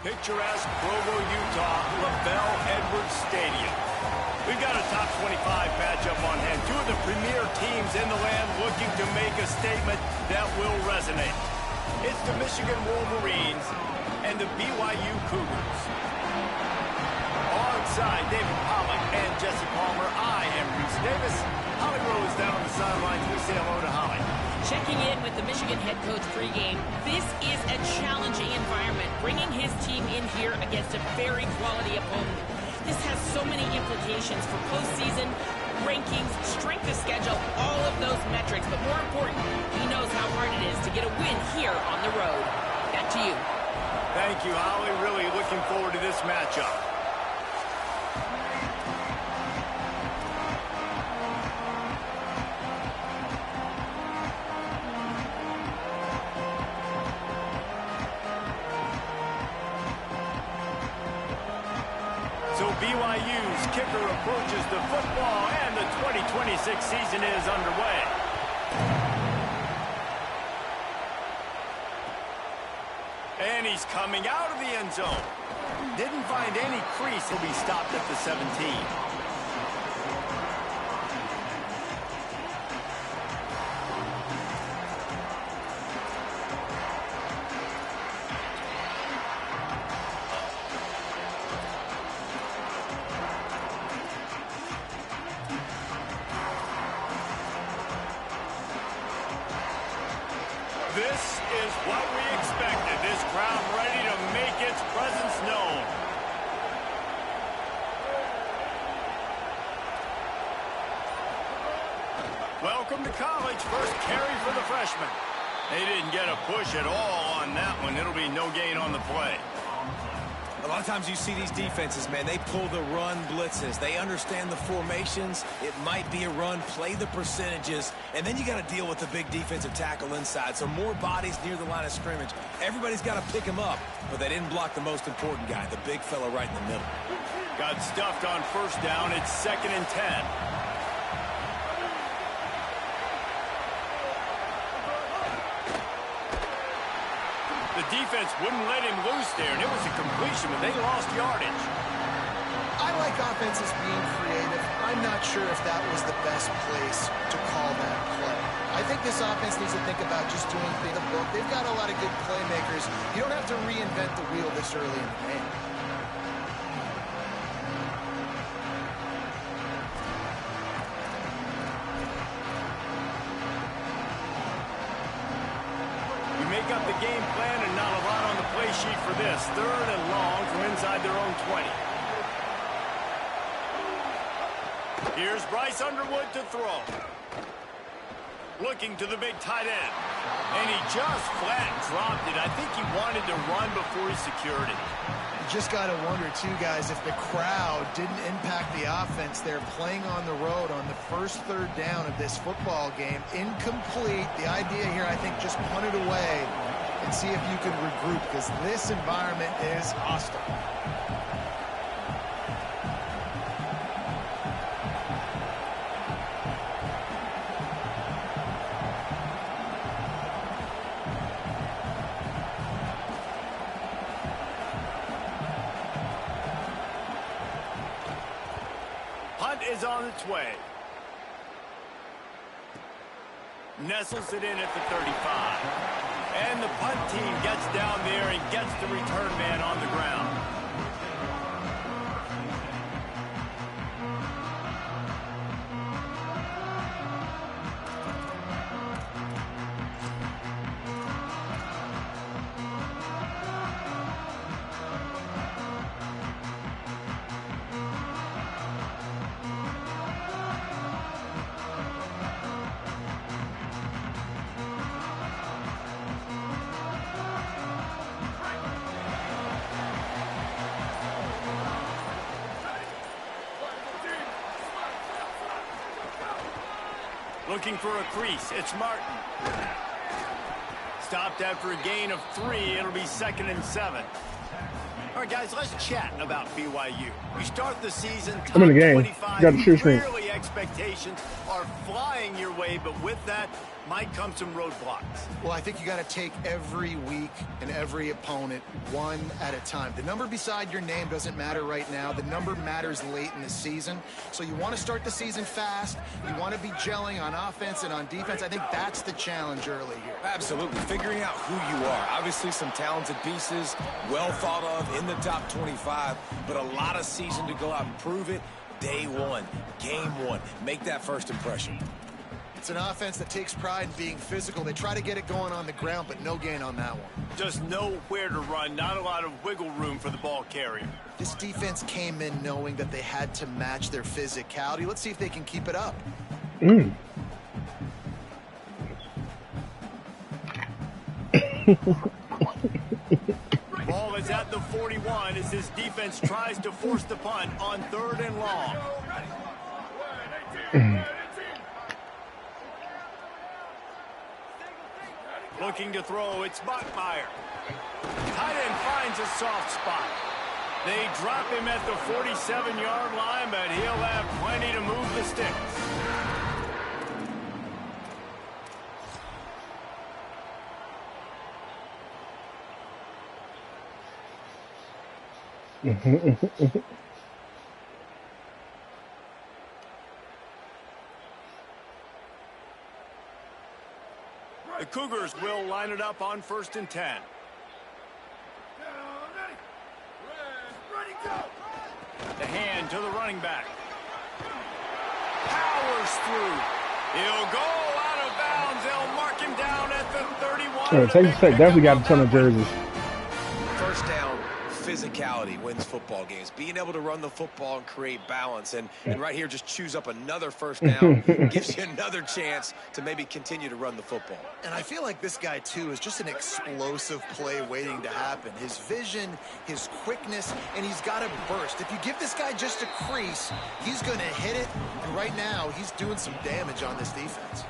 Picturesque Provo, Utah, LaBelle Edwards Stadium. We've got a top 25 matchup on hand. Two of the premier teams in the land looking to make a statement that will resonate. It's the Michigan Wolverines and the BYU Cougars. Alongside David Pollack and Jesse Palmer, I am Reese Davis. Holly Rose down on the sidelines. We say hello to Holly. Checking in with the Michigan head coach pregame. This is a challenging environment, bringing his team in here against a very quality opponent. This has so many implications for postseason, rankings, strength of schedule, all of those metrics. But more important, he knows how hard it is to get a win here on the road. Back to you. Thank you, Holly. Really looking forward to this matchup. So BYU's kicker approaches the football, and the 2026 season is underway. And he's coming out of the end zone. Didn't find any crease. He'll be stopped at the 17. This is what we expected. This crowd ready to make its presence known. Welcome to college. First carry for the freshman. They didn't get a push at all on that one. It'll be no gain on the play. A lot of times you see these defenses, man, they pull the run blitzes. They understand the formations. It might be a run, play the percentages, and then you got to deal with the big defensive tackle inside. So more bodies near the line of scrimmage. Everybody's got to pick him up, but they didn't block the most important guy, the big fella right in the middle. Got stuffed on first down. It's 2nd and 10. The defense wouldn't let him loose there, and it was a completion, but they lost yardage. I like offenses being creative. I'm not sure if that was the best place to call that play. I think this offense needs to think about just doing the book. They've got a lot of good playmakers. You don't have to reinvent the wheel this early in the game. Make up the game plan and not a lot on the play sheet for this. 3rd and long from inside their own 20. Here's Bryce Underwood to throw. Looking to the big tight end. And he just flat dropped it. I think he wanted to run before he secured it. You just got to wonder, too, guys, if the crowd didn't impact the offense. They're playing on the road on the first 3rd down of this football game. Incomplete. The idea here, I think, just punt it away and see if you can regroup, because this environment is hostile. Is on its way. Nestles it in at the 35. And the punt team gets down there and gets the return man on the ground. Looking for a crease. It's Martin. Stopped after a gain of 3. It'll be 2nd and 7. All right, guys, let's chat about BYU. You start the season top I'm in the game. 25. Got the shoe string. Clearly, expectations are flying your way, but with that might come some roadblocks. Well, I think you got to take every week and every opponent one at a time. The number beside your name doesn't matter right now. The number matters late in the season. So you want to start the season fast. You want to be gelling on offense and on defense. I think that's the challenge early here. Absolutely. Figuring out who you are. Obviously, some talented pieces, well thought of in the top 25, but a lot of season to go out and prove it. Day one, game one. Make that first impression. It's an offense that takes pride in being physical. They try to get it going on the ground, but no gain on that one. Just nowhere to run. Not a lot of wiggle room for the ball carrier. This defense came in knowing that they had to match their physicality. Let's see if they can keep it up. Ball is at the 41 as his defense tries to force the punt on 3rd and long. Looking to throw, it's Bachmeier. Tight end finds a soft spot. They drop him at the 47-yard line, but he'll have plenty to move the sticks. The Cougars will line it up on 1st and 10. The hand to the running back. Powers through. He'll go out of bounds. They'll mark him down at the 31. Texas Tech definitely got a ton of jerseys. First down, physicality wins football games. Being able to run the football and create balance. And right here, just choose up another first down. Gives you another chance to maybe continue to run the football. And I feel like this guy, too, is just an explosive play waiting to happen. His vision, his quickness, and he's got a burst. If you give this guy just a crease, he's going to hit it. And right now, he's doing some damage on this defense.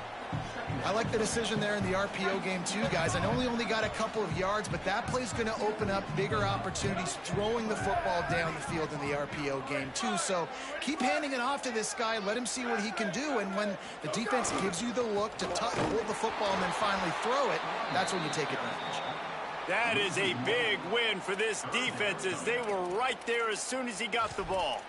I like the decision there in the RPO game, too, guys. I know he only got a couple of yards, but that play's going to open up bigger opportunities throwing the football down the field in the RPO game, too. So keep handing it off to this guy. Let him see what he can do. And when the defense gives you the look to hold the football and then finally throw it, that's when you take advantage. That is a big win for this defense as they were right there as soon as he got the ball.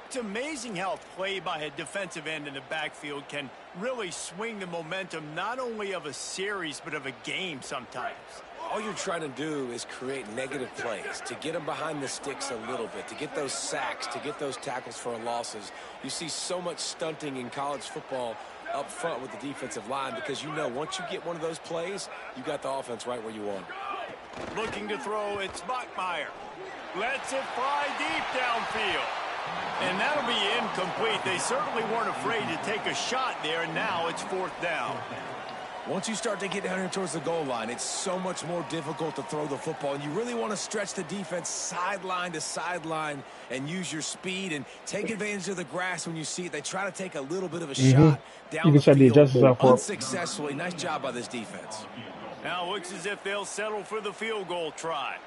It's amazing how a play by a defensive end in the backfield can really swing the momentum not only of a series but of a game sometimes. All you're trying to do is create negative plays, to get them behind the sticks a little bit, to get those sacks, to get those tackles for losses. You see so much stunting in college football up front with the defensive line because you know once you get one of those plays, you got the offense right where you want it. Looking to throw, it's Bachmeier. Lets it fly deep downfield. And that'll be incomplete. They certainly weren't afraid to take a shot there, and now it's 4th down. Once you start to get down here towards the goal line, it's so much more difficult to throw the football. And you really want to stretch the defense sideline to sideline and use your speed and take advantage of the grass when you see it. They try to take a little bit of a shot down the field unsuccessfully. Nice job by this defense. Now it looks as if they'll settle for the field goal try.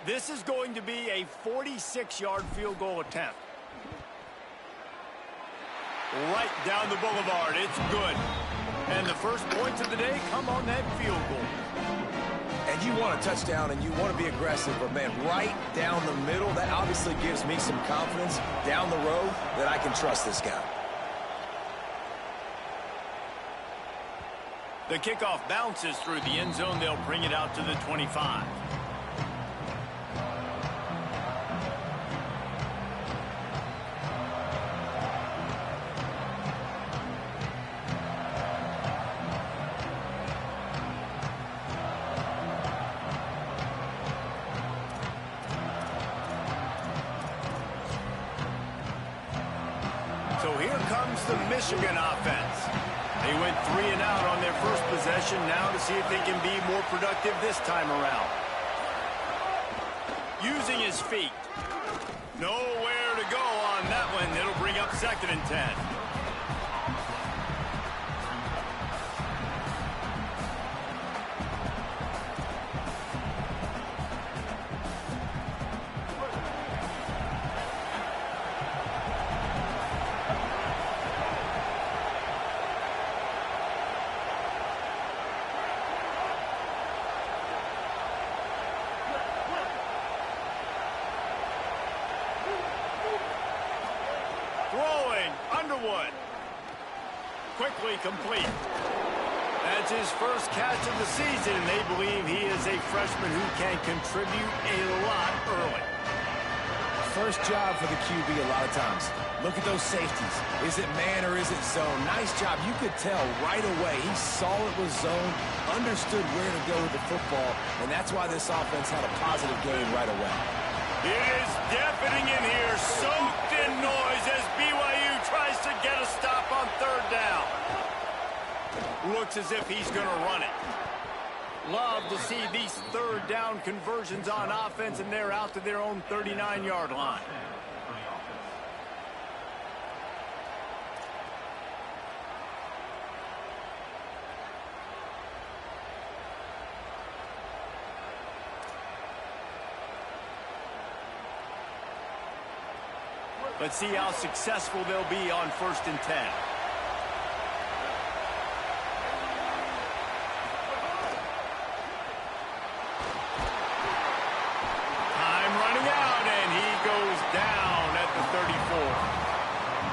This is going to be a 46-yard field goal attempt. Right down the boulevard. It's good. And the first points of the day come on that field goal. And you want a touchdown and you want to be aggressive, but man, right down the middle, that obviously gives me some confidence down the road that I can trust this guy. The kickoff bounces through the end zone. They'll bring it out to the 25. So here comes the Michigan offense. They went 3 and out on their first possession. Now to see if they can be more productive this time around. Using his feet. Nowhere to go on that one. It'll bring up 2nd and 10. Underwood. Quickly complete. That's his first catch of the season, and they believe he is a freshman who can contribute a lot early. First job for the QB a lot of times. Look at those safeties. Is it man or is it zone? Nice job. You could tell right away. He saw it was zone, understood where to go with the football, and that's why this offense had a positive game right away. It is deafening in here, soaked in noise as BYU tries to get a stop on third down. Looks as if he's going to run it. Love to see these third down conversions on offense, and they're out to their own 39-yard line. Let's see how successful they'll be on 1st and 10.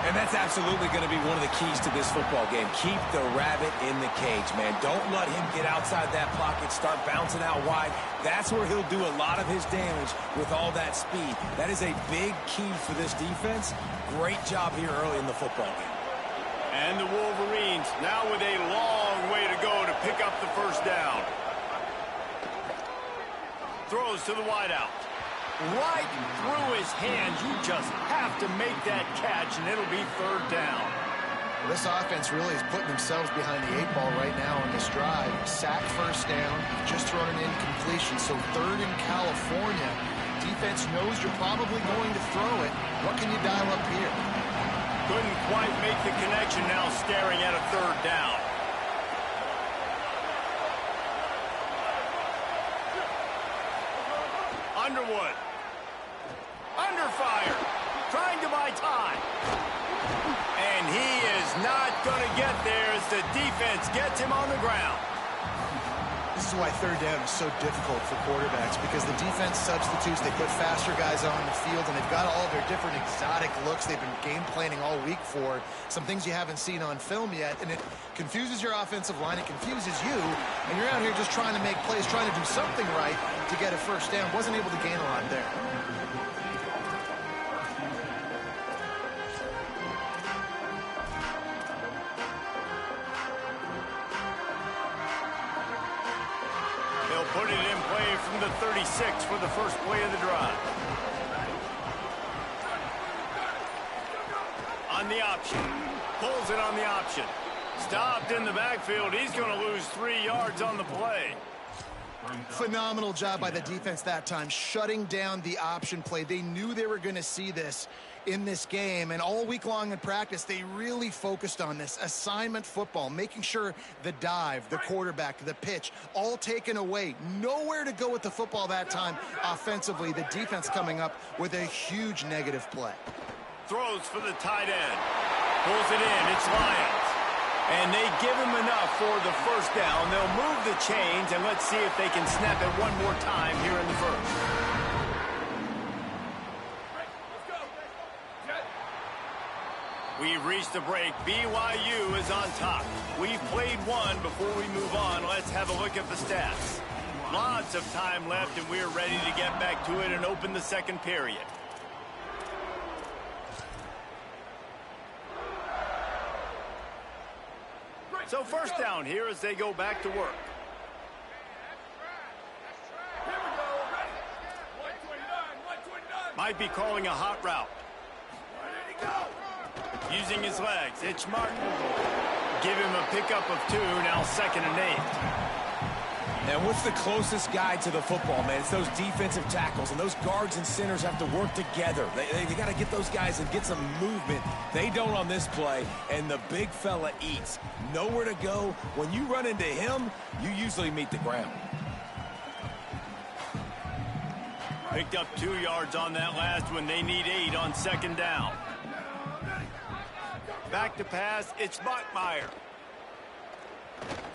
And that's absolutely going to be one of the keys to this football game. Keep the rabbit in the cage, man. Don't let him get outside that pocket, start bouncing out wide. That's where he'll do a lot of his damage with all that speed. That is a big key for this defense. Great job here early in the football game. And the Wolverines now with a long way to go to pick up the first down. Throws to the wideout. Right through his hands. You just have to make that catch, and it'll be third down. Well, this offense really is putting themselves behind the 8 ball right now on this drive. Sack first down, just thrown an incompletion. So third in California. Defense knows you're probably going to throw it. What can you dial up here? Couldn't quite make the connection, now staring at a third down. Underwood. Under fire. Trying to buy time. And he is not going to get there as the defense gets him on the ground. This is why third down is so difficult for quarterbacks, because the defense substitutes, they put faster guys on the field, and they've got all their different exotic looks they've been game planning all week for, some things you haven't seen on film yet, and it confuses your offensive line, it confuses you, and you're out here just trying to make plays, trying to do something right to get a first down. Wasn't able to gain a lot there. Put it in play from the 36 for the first play of the drive. On the option. Pulls it on the option. Stopped in the backfield. He's going to lose 3 yards on the play. Phenomenal job by the defense that time, shutting down the option play. They knew they were going to see this in this game, and all week long in practice, they really focused on this assignment football, making sure the dive, the quarterback, the pitch, all taken away. Nowhere to go with the football that time offensively. The defense coming up with a huge negative play. Throws for the tight end. Pulls it in. It's Lyons. And they give him enough for the first down. They'll move the chains, and let's see if they can snap it one more time here in the first. We've reached the break. BYU is on top. We've played one. Before we move on, let's have a look at the stats. Lots of time left, and we're ready to get back to it and open the second period. So first down here as they go back to work. Might be calling a hot route. Using his legs. It's Martin. Give him a pickup of 2, now 2nd and 8. And what's the closest guy to the football, man? It's those defensive tackles, and those guards and centers have to work together. They got to get those guys and get some movement. They don't on this play, and the big fella eats. Nowhere to go. When you run into him, you usually meet the ground. Picked up 2 yards on that last one. They need 8 on 2nd down. Back to pass. It's Bachmeier.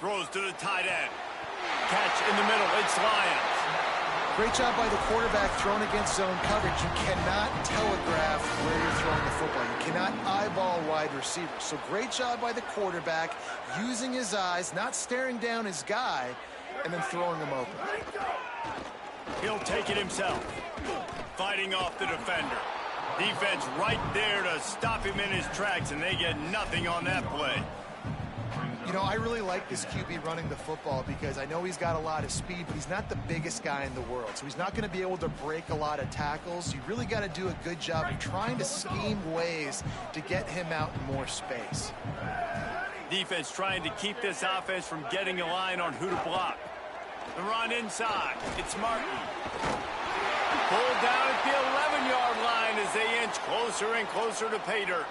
Throws to the tight end. Catch in the middle. It's Lyons. Great job by the quarterback throwing against zone coverage. You cannot telegraph where you're throwing the football. You cannot eyeball wide receivers. So great job by the quarterback using his eyes, not staring down his guy, and then throwing him open. He'll take it himself. Fighting off the defender. Defense right there to stop him in his tracks, and they get nothing on that play. You know, I really like this QB running the football because I know he's got a lot of speed, but he's not the biggest guy in the world. So he's not going to be able to break a lot of tackles. You really got to do a good job of trying to scheme ways to get him out in more space. Defense trying to keep this offense from getting a line on who to block. The run inside. It's Martin. Pulled down at the 11-yard line as they inch closer and closer to pay dirt.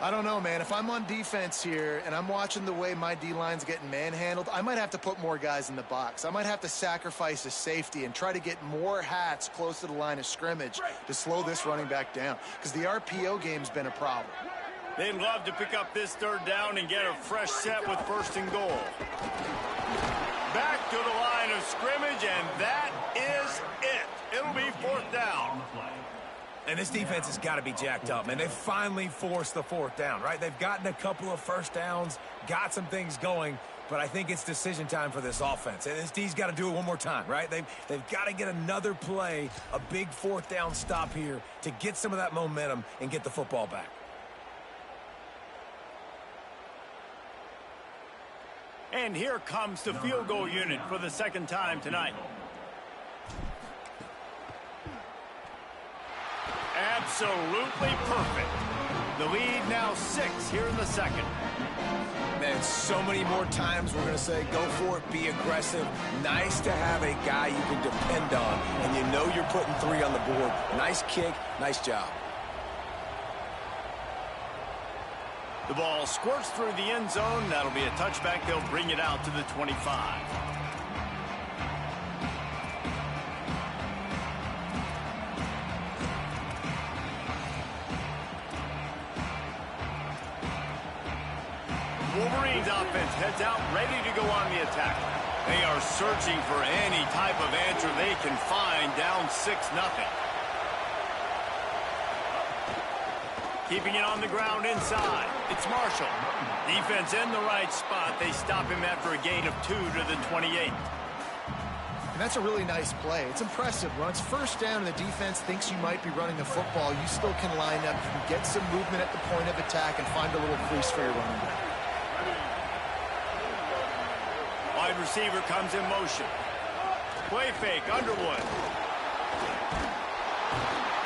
I don't know, man. If I'm on defense here and I'm watching the way my D-line's getting manhandled, I might have to put more guys in the box. I might have to sacrifice a safety and try to get more hats close to the line of scrimmage to slow this running back down, because the RPO game's been a problem. They'd love to pick up this third down and get a fresh set with 1st and goal. Back to the line of scrimmage, and that is it. It'll be 4th down. And this defense has got to be jacked up, man. They finally forced the 4th down, right? They've gotten a couple of first downs, got some things going, but I think it's decision time for this offense. And this D's got to do it one more time, right? They've got to get another play, a big 4th down stop here to get some of that momentum and get the football back. And here comes the field goal unit for the 2nd time tonight. Absolutely perfect. The lead now 6 here in the 2nd. Man, so many more times we're going to say, go for it, be aggressive. Nice to have a guy you can depend on, and you know you're putting 3 on the board. Nice kick, nice job. The ball squirts through the end zone. That'll be a touchback. They'll bring it out to the 25. Wolverines offense heads out, ready to go on the attack. They are searching for any type of answer they can find, down 6-0. Keeping it on the ground inside. It's Marshall. Defense in the right spot. They stop him after a gain of 2 to the 28. And that's a really nice play. It's impressive. When it's 1st down and the defense thinks you might be running the football, you still can line up, you can get some movement at the point of attack and find a little crease for your running back. Wide receiver comes in motion. Play fake, Underwood.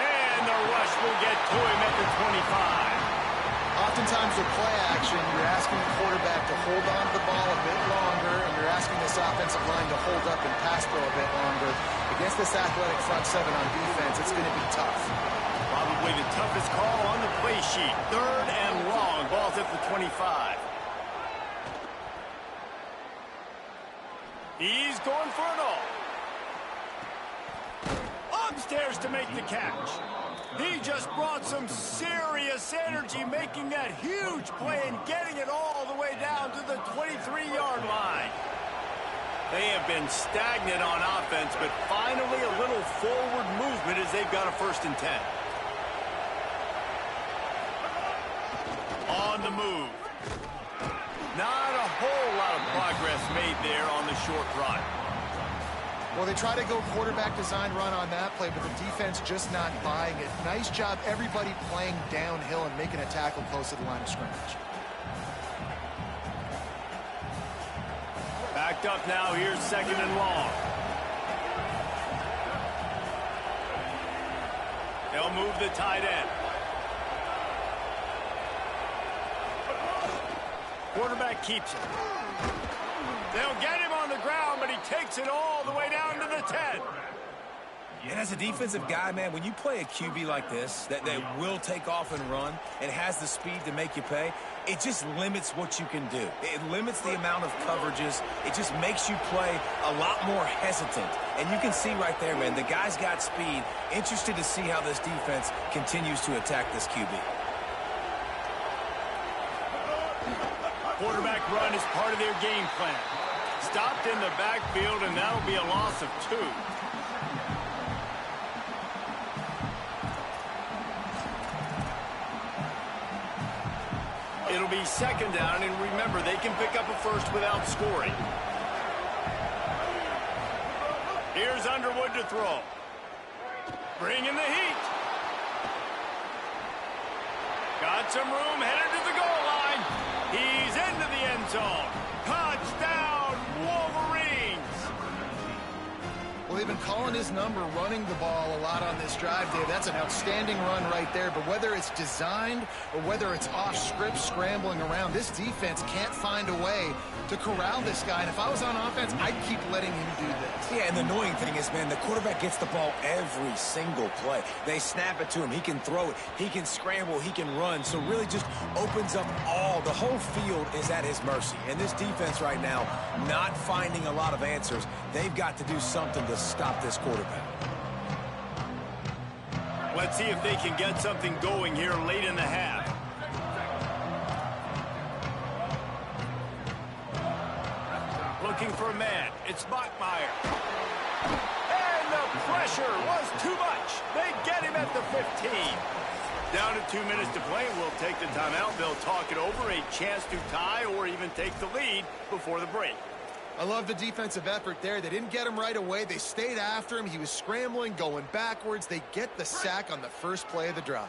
And the rush will get to him at the 25. Oftentimes with play action, you're asking the quarterback to hold on to the ball a bit longer, and you're asking this offensive line to hold up and pass pro a bit longer. Against this athletic front 7 on defense, it's going to be tough. Probably the toughest call on the play sheet. 3rd and long. Ball's at the 25. He's going for it all. Upstairs to make the catch. He just brought some serious energy, making that huge play and getting it all the way down to the 23-yard line. They have been stagnant on offense, but finally a little forward movement as they've got a 1st and 10. On the move. Not a whole lot of progress made there on the short run. Well, they try to go quarterback design run on that play, but the defense just not buying it. Nice job, everybody playing downhill and making a tackle close to the line of scrimmage. Backed up now, here's 2nd and long. They'll move the tight end. Quarterback keeps it. They'll get him on the ground, but he takes it all the way down to the 10. And as a defensive guy, man, when you play a QB like this, that will take off and run and has the speed to make you pay, it just limits what you can do. It limits the amount of coverages. It just makes you play a lot more hesitant. And you can see right there, man, the guy's got speed. Interested to see how this defense continues to attack this QB. Quarterback run is part of their game plan. Stopped in the backfield, and that'll be a loss of 2. It'll be second down, and remember, they can pick up a first without scoring. Here's Underwood to throw. Bringing the heat. Got some room, headed to the goal line. He's into the end zone. Touchdown, Wolverines! Well, they've been calling his number running the ball a lot on this drive, Dave. That's an outstanding run right there. But whether it's designed or whether it's off script scrambling around, this defense can't find a way to corral this guy. And if I was on offense, I'd keep letting him do this. Yeah, and the annoying thing is, man, the quarterback gets the ball every single play. They snap it to him. He can throw it. He can scramble. He can run. So really just opens up the whole field is at his mercy. And this defense right now, not finding a lot of answers. They've got to do something to stop this quarterback. Let's see if they can get something going here late in the half. Looking for a man. It's Bachmeier. And the pressure was too much. They get him at the 15. Down to 2 minutes to play. We'll take the timeout. They'll talk it over. A chance to tie or even take the lead before the break. I love the defensive effort there. They didn't get him right away. They stayed after him. He was scrambling, going backwards. They get the sack on the first play of the drive.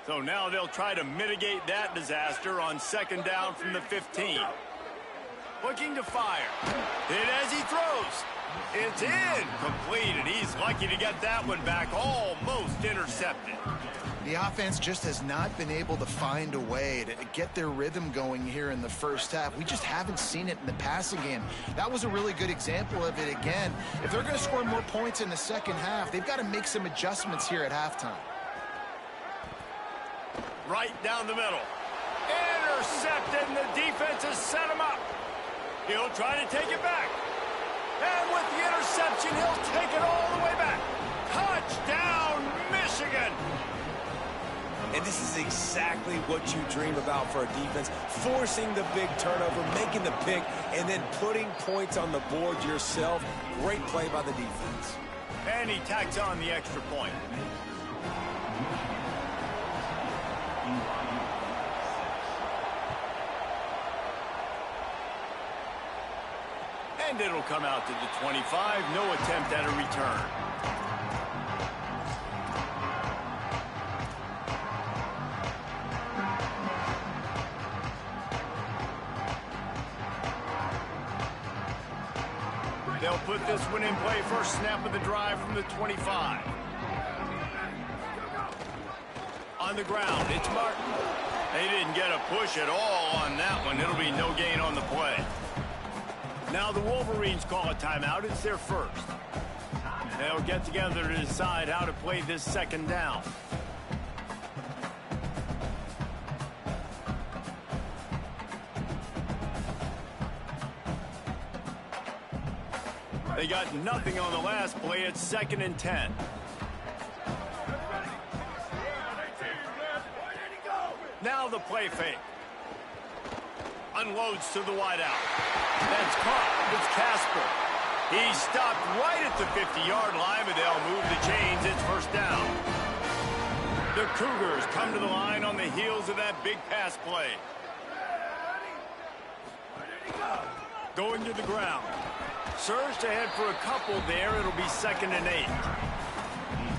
So now they'll try to mitigate that disaster on second down from the 15. Looking to fire. Hit as he throws. It's in. Complete, and he's lucky to get that one back. Almost intercepted. The offense just has not been able to find a way to get their rhythm going here in the first half. We just haven't seen it in the passing game. That was a really good example of it again. If they're going to score more points in the second half, they've got to make some adjustments here at halftime. Right down the middle. Intercepted, and the defense has set him up. He'll try to take it back. And with the interception, he'll take it all the way back. Touchdown, Michigan! And this is exactly what you dream about for a defense. Forcing the big turnover, making the pick, and then putting points on the board yourself. Great play by the defense. And he tacks on the extra point. And it'll come out to the 25. No attempt at a return. They'll put this one in play. First snap of the drive from the 25. On the ground, it's Martin. They didn't get a push at all on that one. It'll be no gain on the play. Now the Wolverines call a timeout. It's their first. They'll get together to decide how to play this second down. They got nothing on the last play. It's 2nd and 10. Now the play fake. Unloads to the wideout. That's caught. It's Casper. He's stopped right at the 50-yard line, but they'll move the chains. It's first down. The Cougars come to the line on the heels of that big pass play. Going to the ground. Surged ahead for a couple there. It'll be 2nd and 8.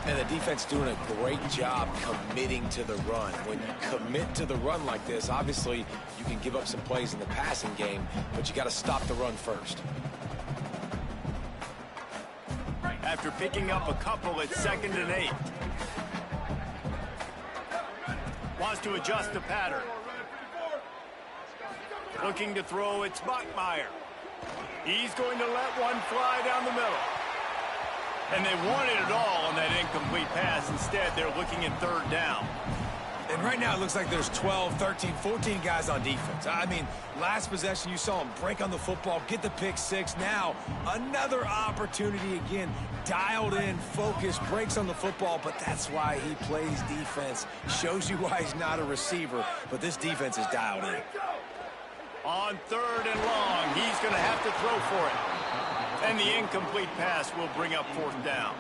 And the defense doing a great job committing to the run. When you commit to the run like this, obviously you can give up some plays in the passing game, but you got to stop the run first. After picking up a couple, it's 2nd and 8. Wants to adjust the pattern. Looking to throw, it's Bachmeier. He's going to let one fly down the middle. And they wanted it all on that incomplete pass. Instead, they're looking at 3rd down. And right now, it looks like there's 12, 13, 14 guys on defense. I mean, last possession, you saw him break on the football, get the pick 6. Now, another opportunity again. Dialed in, focused, breaks on the football, but that's why he plays defense. Shows you why he's not a receiver, but this defense is dialed in. On 3rd and long, he's going to have to throw for it. And the incomplete pass will bring up 4th down.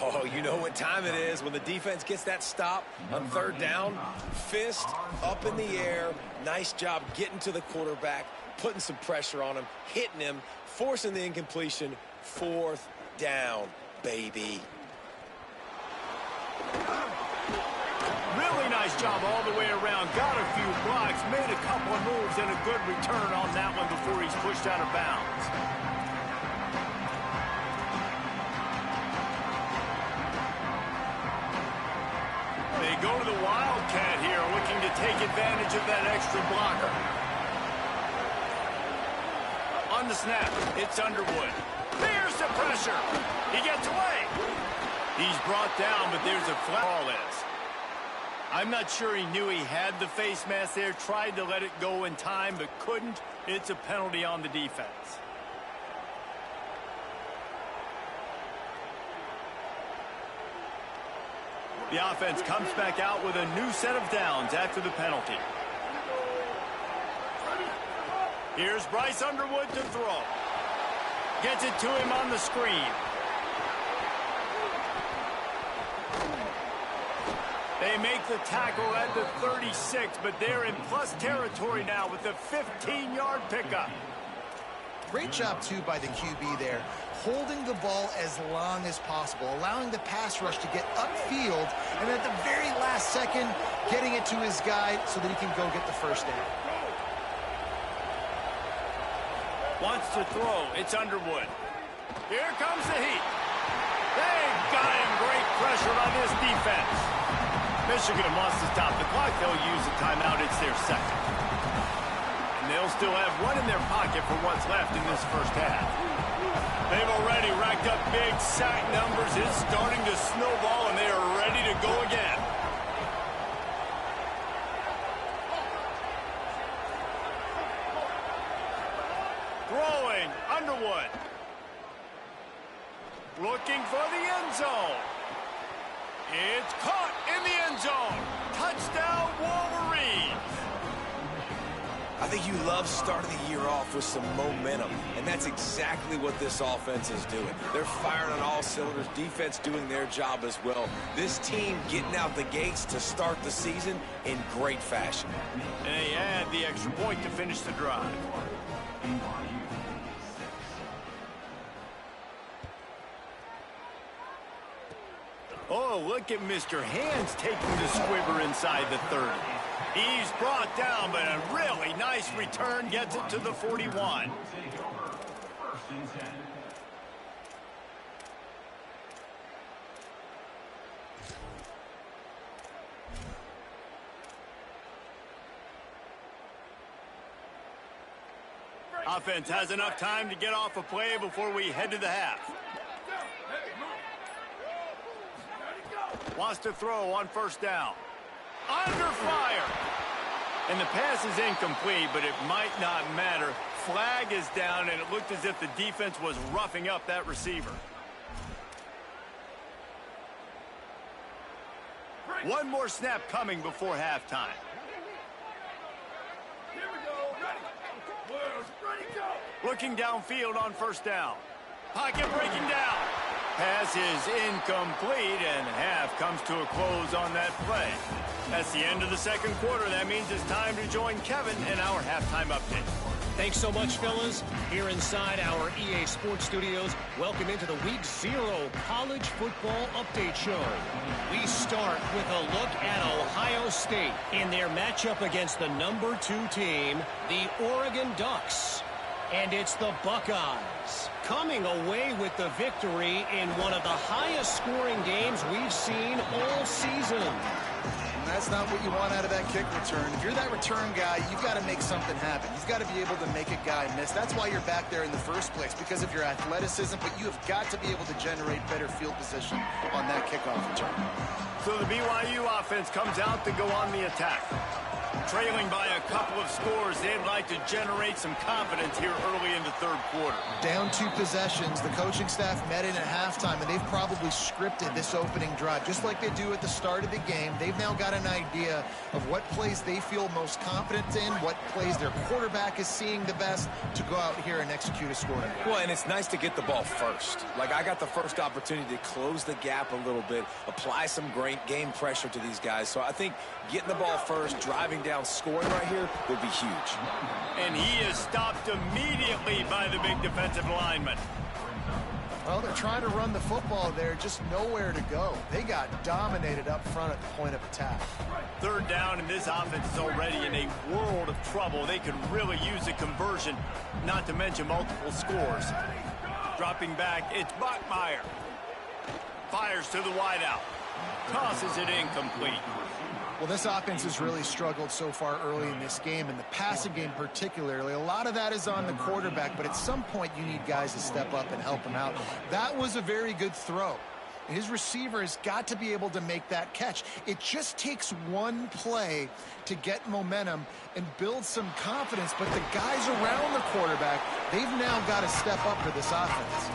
Oh, you know what time it is when the defense gets that stop on 3rd down. Fist up in the air. Nice job getting to the quarterback, putting some pressure on him, hitting him, forcing the incompletion. 4th down, baby. Really nice job all the way around. Got a few blocks, made a couple of moves, and a good return on that one before he's pushed out of bounds. They go to the Wildcat here, looking to take advantage of that extra blocker. On the snap, it's Underwood. There's the pressure. He gets away. He's brought down, but there's a flag. Ball is. I'm not sure he knew he had the face mask there, tried to let it go in time, but couldn't. It's a penalty on the defense. The offense comes back out with a new set of downs after the penalty. Here's Bryce Underwood to throw. Gets it to him on the screen. They make the tackle at the 36, but they're in plus territory now with the 15-yard pickup. Great job, too, by the QB there, holding the ball as long as possible, allowing the pass rush to get upfield, and at the very last second, getting it to his guy so that he can go get the 1st down. Wants to throw. It's Underwood. Here comes the heat. They've got him. Great pressure on this defense. Michigan wants to stop the clock. They'll use a timeout. It's their 2nd. And they'll still have one in their pocket for what's left in this 1st half. They've already racked up big sack numbers. It's starting to snowball, and they are ready to go again. Throwing, Underwood. Looking for the end zone. It's caught in the end zone. Touchdown, Wolverines. I think you love starting the year off with some momentum, and that's exactly what this offense is doing. They're firing on all cylinders, defense doing their job as well. This team getting out the gates to start the season in great fashion. And they add the extra point to finish the drive. Oh, look at Mr. Hands taking the squibber inside the 30. He's brought down, but a really nice return gets it to the 41. Offense has enough time to get off a play before we head to the half. Wants to throw on 1st down. Under fire. And the pass is incomplete, but it might not matter. Flag is down, and it looked as if the defense was roughing up that receiver. One more snap coming before halftime. Here we go. Ready, go. Looking downfield on 1st down. Pocket breaking down. Pass is incomplete, and half comes to a close on that play. That's the end of the 2nd quarter. That means it's time to join Kevin in our halftime update. Thanks so much, fellas. Here inside our EA Sports Studios, welcome into the Week 0 College Football Update Show. We start with a look at Ohio State in their matchup against the number 2 team, the Oregon Ducks. And it's the Buckeyes coming away with the victory in one of the highest scoring games we've seen all season. And that's not what you want out of that kick return. If you're that return guy, you've got to make something happen. You've got to be able to make a guy miss. That's why you're back there in the first place, because of your athleticism, but you have got to be able to generate better field position on that kickoff return. So the BYU offense comes out to go on the attack. trailing by a couple of scores. They'd like to generate some confidence here early in the third quarter. Down 2 possessions. The coaching staff met in at halftime, and they've probably scripted this opening drive. Just like they do at the start of the game, they've now got an idea of what plays they feel most confident in, what plays their quarterback is seeing the best to go out here and execute a scoring. Well, and it's nice to get the ball first. Like, I got the first opportunity to close the gap a little bit, apply some great game pressure to these guys. So I think getting the ball first, driving down, scoring right here would be huge. And he is stopped immediately by the big defensive lineman. Well, they're trying to run the football there, just nowhere to go. They got dominated up front at the point of attack. Third down, and this offense is already in a world of trouble. They could really use a conversion, not to mention multiple scores. Dropping back, it's Bachmeier. Fires to the wideout. Tosses it incomplete. Well, this offense has really struggled so far early in this game, and the passing game particularly. A lot of that is on the quarterback, but at some point you need guys to step up and help him out. That was a very good throw. His receiver has got to be able to make that catch. It just takes one play to get momentum and build some confidence, but the guys around the quarterback, they've now got to step up for this offense.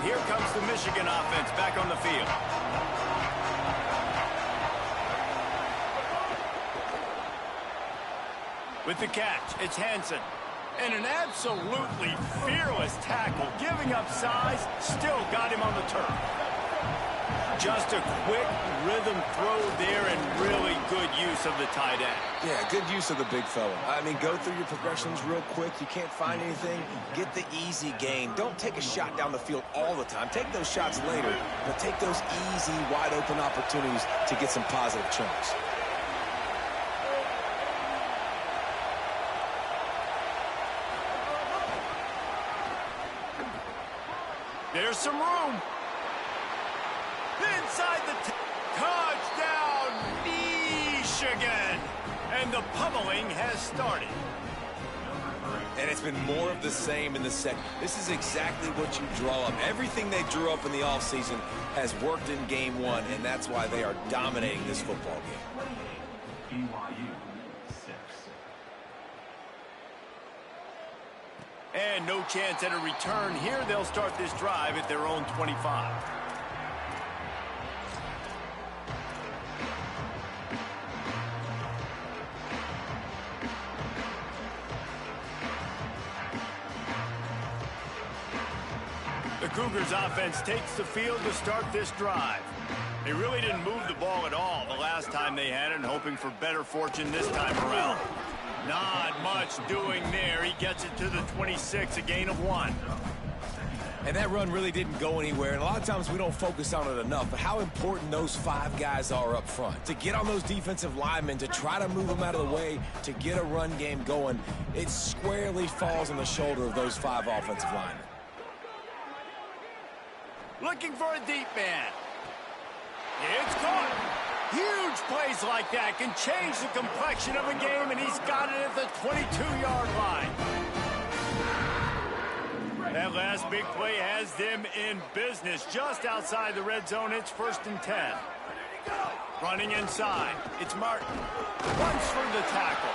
Here comes the Michigan offense back on the field. With the catch, it's Hansen. And an absolutely fearless tackle, giving up size, still got him on the turf. Just a quick rhythm throw there and really good use of the tight end. Yeah, good use of the big fella. I mean, go through your progressions real quick. You can't find anything, get the easy gain. Don't take a shot down the field all the time. Take those shots later, but take those easy, wide-open opportunities to get some positive chunks. There's some room. Inside the touchdown, Michigan. And the pummeling has started. And it's been more of the same in the second. This is exactly what you draw up. Everything they drew up in the offseason has worked in game one, and that's why they are dominating this football game. BYU 6. And no chance at a return here. They'll start this drive at their own 25. The Cougars offense takes the field to start this drive. They really didn't move the ball at all the last time they had it, and hoping for better fortune this time around. Not much doing there. He gets it to the 26, a gain of 1. And that run really didn't go anywhere, and a lot of times we don't focus on it enough, but how important those 5 guys are up front. To get on those defensive linemen, to try to move them out of the way, to get a run game going, it squarely falls on the shoulder of those 5 offensive linemen. Looking for a deep man. It's caught. Huge plays like that can change the complexion of a game, and he's got it at the 22-yard line. That last big play has them in business just outside the red zone. It's 1st and 10. Running inside. It's Martin. Runs for the tackle.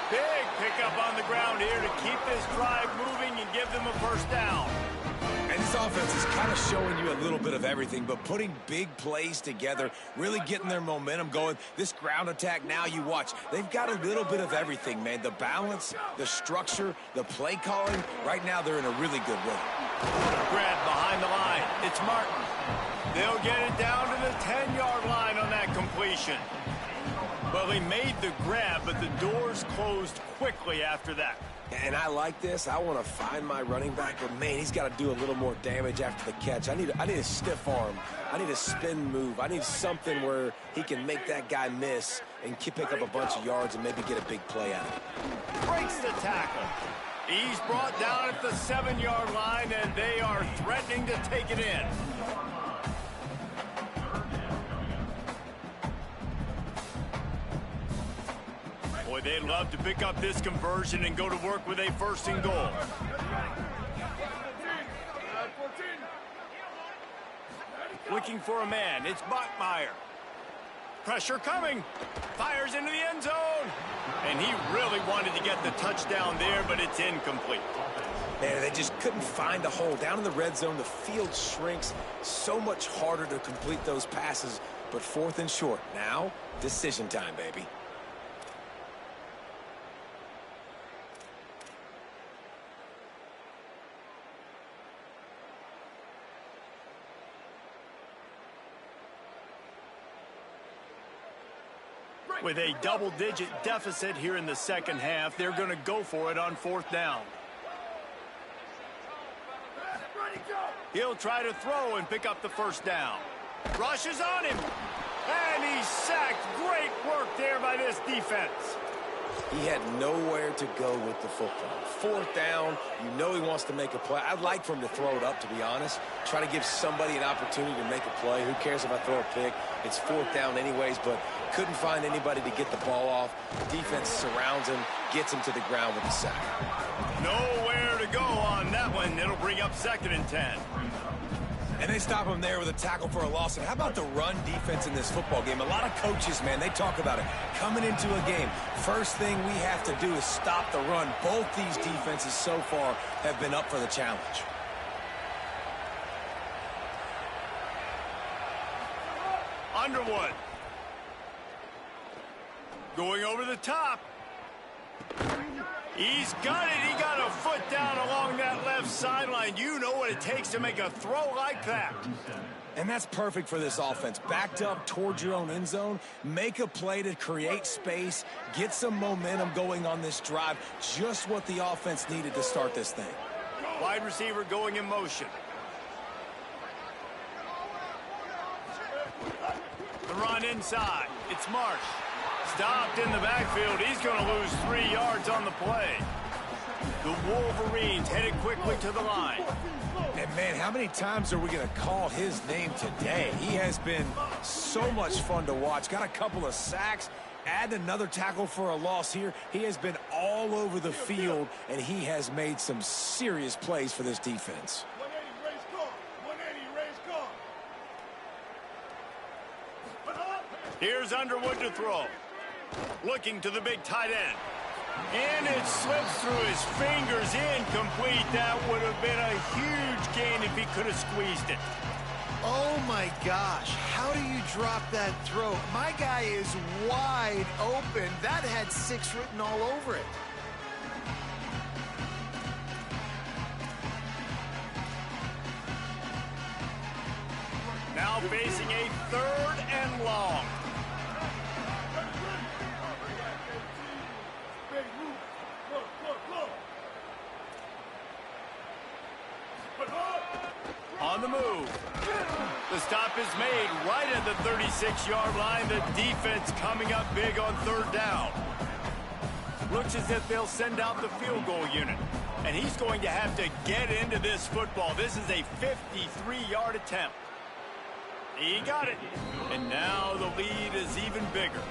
Big pickup on the ground here to keep this drive moving and give them a first down. And this offense is kind of showing you a little bit of everything, but putting big plays together, really getting their momentum going. This ground attack now, you watch. They've got a little bit of everything, man. The balance, the structure, the play calling. Right now, they're in a really good rhythm. Grab behind the line. It's Martin. They'll get it down to the 10-yard line on that completion. Well, he made the grab, but the doors closed quickly after that. And I like this. I want to find my running back, but man, he's got to do a little more damage after the catch. I need a stiff arm. I need a spin move. I need something where he can make that guy miss and pick up a bunch of yards and maybe get a big play out of it. Breaks the tackle. He's brought down at the 7-yard line, and they are threatening to take it in. Boy, they'd love to pick up this conversion and go to work with a first and goal. Looking for a man. It's Bachmeier. Pressure coming. Fires into the end zone. And he really wanted to get the touchdown there, but it's incomplete. Man, they just couldn't find a hole. Down in the red zone, the field shrinks. So much harder to complete those passes. But 4th and short. Now, decision time, baby. With a double-digit deficit here in the second half, they're going to go for it on 4th down. He'll try to throw and pick up the first down. Rushes on him. And he's sacked. Great work there by this defense. He had nowhere to go with the football. 4th down, you know he wants to make a play. I'd like for him to throw it up, to be honest. Try to give somebody an opportunity to make a play. Who cares if I throw a pick? It's 4th down anyways, but couldn't find anybody to get the ball off. Defense surrounds him, gets him to the ground with the sack. Nowhere to go on that one. It'll bring up 2nd and 10. And they stop him there with a tackle for a loss. And how about the run defense in this football game? A lot of coaches, man, they talk about it. Coming into a game, first thing we have to do is stop the run. Both these defenses so far have been up for the challenge. Underwood. Going over the top. He's got it. He got a foot down along that left sideline. You know what it takes to make a throw like that. And that's perfect for this offense. Backed up towards your own end zone. Make a play to create space. Get some momentum going on this drive. Just what the offense needed to start this thing. Wide receiver going in motion. The run inside. It's Marsh. Stopped in the backfield. He's going to lose 3 yards on the play. The Wolverines headed quickly to the line. And, man, how many times are we going to call his name today? He has been so much fun to watch. Got a couple of sacks. Add another tackle for a loss here. He has been all over the field, and he has made some serious plays for this defense. 180 race car. 180 race car. Here's Underwood to throw. Looking to the big tight end. And it slips through his fingers, incomplete. That would have been a huge gain if he could have squeezed it. Oh, my gosh. How do you drop that throw? My guy is wide open. That had 6 written all over it. Now facing a 3rd and long. On the move. The stop is made right at the 36-yard line. The defense coming up big on 3rd down. Looks as if they'll send out the field goal unit. And he's going to have to get into this football. This is a 53-yard attempt. He got it. And now the lead is even bigger.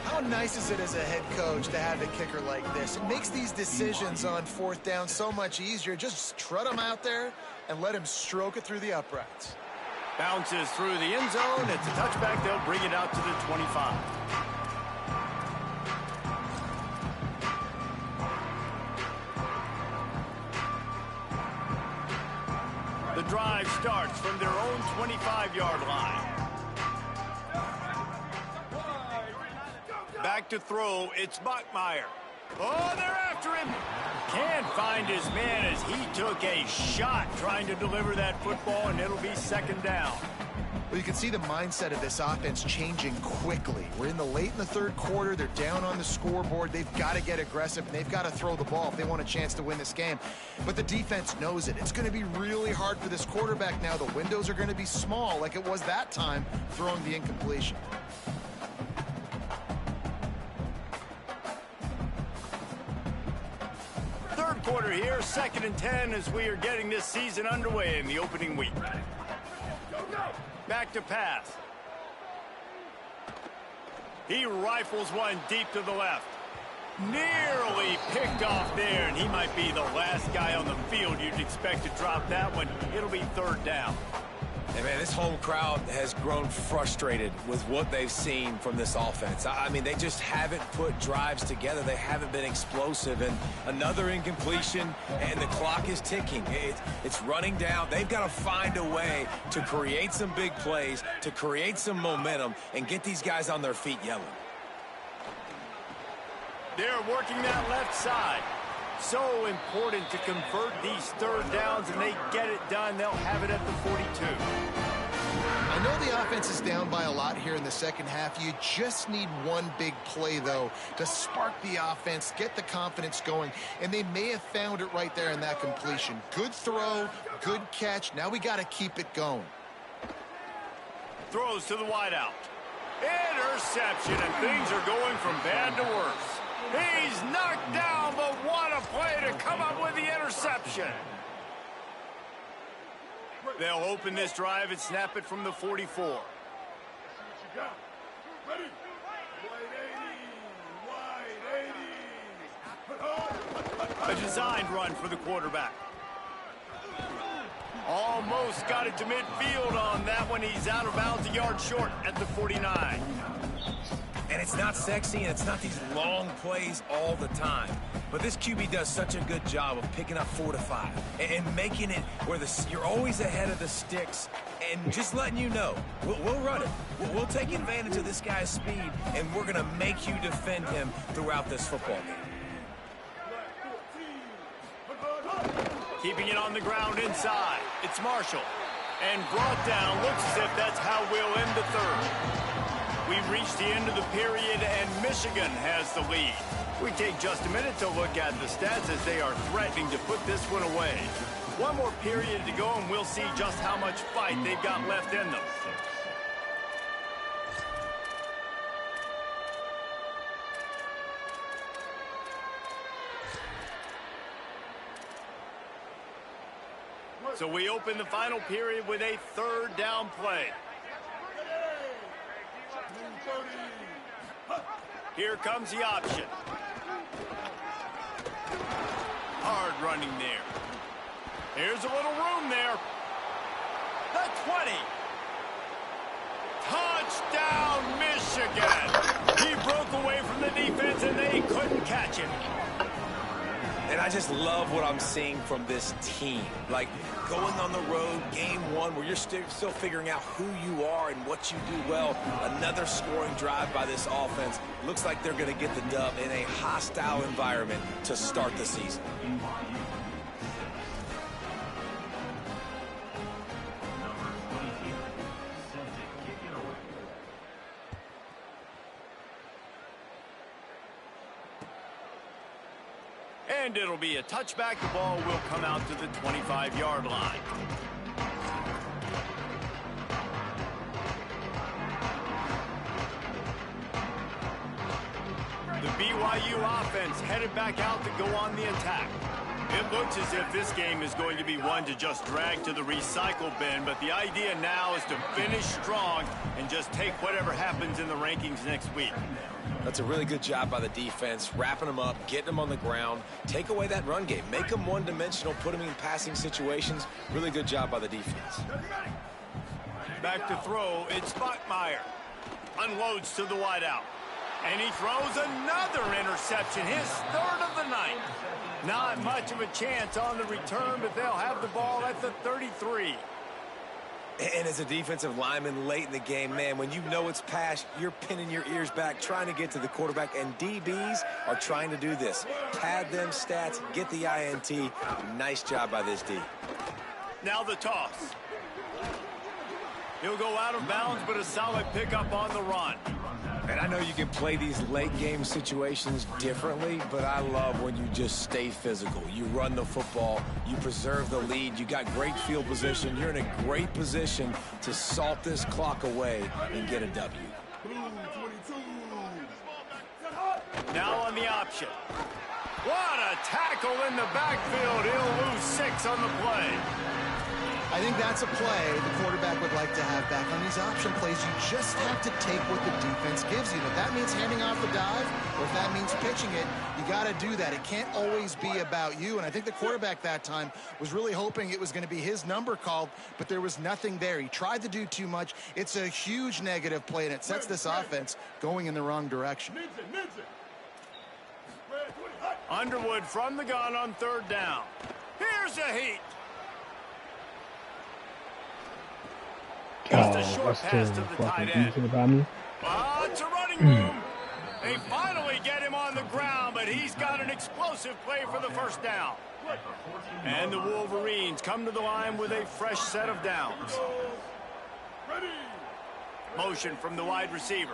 How nice is it as a head coach to have a kicker like this? It makes these decisions on 4th down so much easier. Just trot him out there and let him stroke it through the uprights. Bounces through the end zone. It's a touchback. They'll bring it out to the 25. The drive starts from their own 25-yard line. Back to throw, it's Bachmeier. Oh, they're after him. Can't find his man as he took a shot trying to deliver that football, and it'll be 2nd down. Well, you can see the mindset of this offense changing quickly. We're in the 3rd quarter. They're down on the scoreboard. They've got to get aggressive, and they've got to throw the ball if they want a chance to win this game. But the defense knows it. It's going to be really hard for this quarterback now. The windows are going to be small like it was that time throwing the incompletion. Third quarter here, 2nd and 10 as we are getting this season underway in the opening week. Back to pass. He rifles one deep to the left. Nearly picked off there, and he might be the last guy on the field you'd expect to drop that one. It'll be third down. And man, this home crowd has grown frustrated with what they've seen from this offense. I mean, they just haven't put drives together. They haven't been explosive. And another incompletion, and the clock is ticking. It's running down. They've got to find a way to create some big plays, to create some momentum, and get these guys on their feet yelling. They're working that left side. So important to convert these third downs, and they get it done. They'll have it at the 42. I know the offense is down by a lot here in the second half. You just need one big play, though, to spark the offense, get the confidence going, and they may have found it right there in that completion. Good throw, good catch. Now we got to keep it going. Throws to the wideout. Interception, and things are going from bad to worse. He's knocked down, but what a play to come up with the interception. They'll open this drive and snap it from the 44. A designed run for the quarterback. Almost got it to midfield on that one. He's out of bounds, a yard short at the 49. And it's not sexy, and it's not these long plays all the time. But this QB does such a good job of picking up 4 to 5 and making it where you're always ahead of the sticks and just letting you know, we'll run it. We'll take advantage of this guy's speed, and we're going to make you defend him throughout this football game. Keeping it on the ground inside. It's Marshall. And brought down. Looks as if that's how we'll end the third. We've reached the end of the period, and Michigan has the lead. We take just a minute to look at the stats as they are threatening to put this one away. One more period to go, and we'll see just how much fight they've got left in them. So we open the final period with a third down play. Here comes the option. Hard running there. Here's a little room there. The 20. Touchdown, Michigan. He broke away from the defense, and they couldn't catch him. And I just love what I'm seeing from this team. Like, going on the road, game one, where you're still figuring out who you are and what you do well. Another scoring drive by this offense. Looks like they're going to get the dub in a hostile environment to start the season. And it'll be a touchback. The ball will come out to the 25-yard line. The BYU offense headed back out to go on the attack. It looks as if this game is going to be one to just drag to the recycle bin, but the idea now is to finish strong and just take whatever happens in the rankings next week. That's a really good job by the defense, wrapping them up, getting them on the ground, take away that run game, make them one-dimensional, put them in passing situations. Really good job by the defense. Back to throw, it's Bachmeier. Unloads to the wideout. And he throws another interception, his third of the night. Not much of a chance on the return, but they'll have the ball at the 33. And as a defensive lineman late in the game, man, when you know it's pass, you're pinning your ears back, trying to get to the quarterback, and DBs are trying to do this. Pad them stats, get the INT. Nice job by this D. Now the toss. He'll go out of bounds, but a solid pickup on the run. And I know you can play these late-game situations differently, but I love when you just stay physical. You run the football, you preserve the lead, you got great field position, you're in a great position to salt this clock away and get a W. Now on the option. What a tackle in the backfield. He'll lose 6 on the play. I think that's a play the quarterback would like to have back. On these option plays, you just have to take what the defense gives you. And if that means handing off the dive, or if that means pitching it, you got to do that. It can't always be about you. And I think the quarterback that time was really hoping it was going to be his number called, but there was nothing there. He tried to do too much. It's a huge negative play, and it sets this offense going in the wrong direction. Underwood from the gun on third down. Here's a heat. Just a short pass to the tight end. It's a running room. They finally get him on the ground, but he's got an explosive play for the first down. And the Wolverines come to the line with a fresh set of downs. Motion from the wide receiver.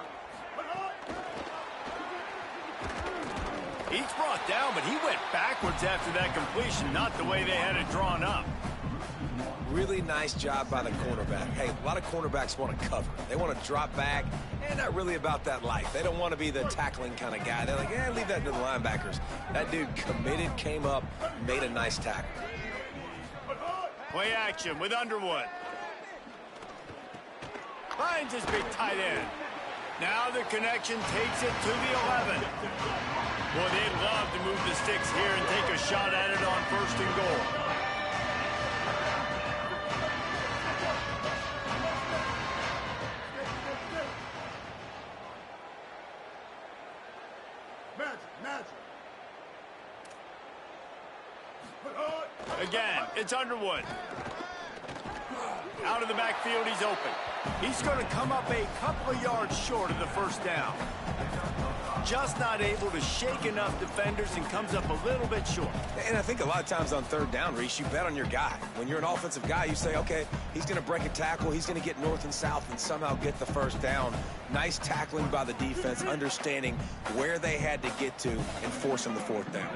He's brought down, but he went backwards after that completion, not the way they had it drawn up. Really nice job by the cornerback. Hey, a lot of cornerbacks want to cover. They want to drop back. They're not really about that life. They don't want to be the tackling kind of guy. They're like, yeah, leave that to the linebackers. That dude committed, came up, made a nice tackle. Play action with Underwood. Finds his big tight end. Now the connection takes it to the 11. Boy, they'd love to move the sticks here and take a shot at it on first and goal. Again, it's Underwood. Out of the backfield, he's open. He's going to come up a couple of yards short of the first down. Just not able to shake enough defenders and comes up a little bit short. And I think a lot of times on third down, Reese, you bet on your guy. When you're an offensive guy, you say, okay, he's going to break a tackle, he's going to get north and south and somehow get the first down. Nice tackling by the defense, understanding where they had to get to and forcing the fourth down.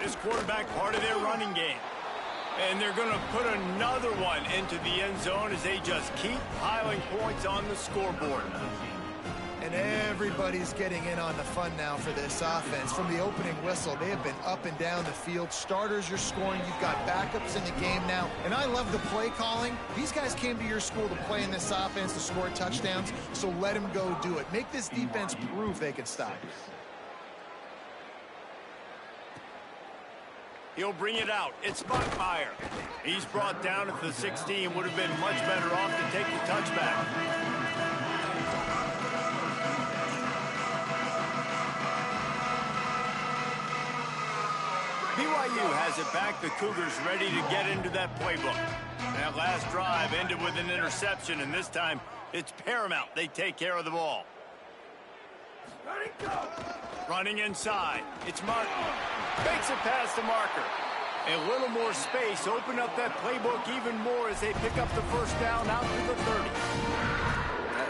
This quarterback part of their running game. And they're going to put another one into the end zone as they just keep piling points on the scoreboard. And everybody's getting in on the fun now for this offense. From the opening whistle, they have been up and down the field. Starters are scoring. You've got backups in the game now. And I love the play calling. These guys came to your school to play in this offense to score touchdowns, so let them go do it. Make this defense prove they can stop you. He'll bring it out. It's Buckmeyer. He's brought down at the 16. Would have been much better off to take the touchback. BYU has it back. The Cougars ready to get into that playbook. That last drive ended with an interception, and this time it's paramount they take care of the ball. Running inside. It's Martin. Makes it past the marker. A little more space. Open up that playbook even more as they pick up the first down out to the 30.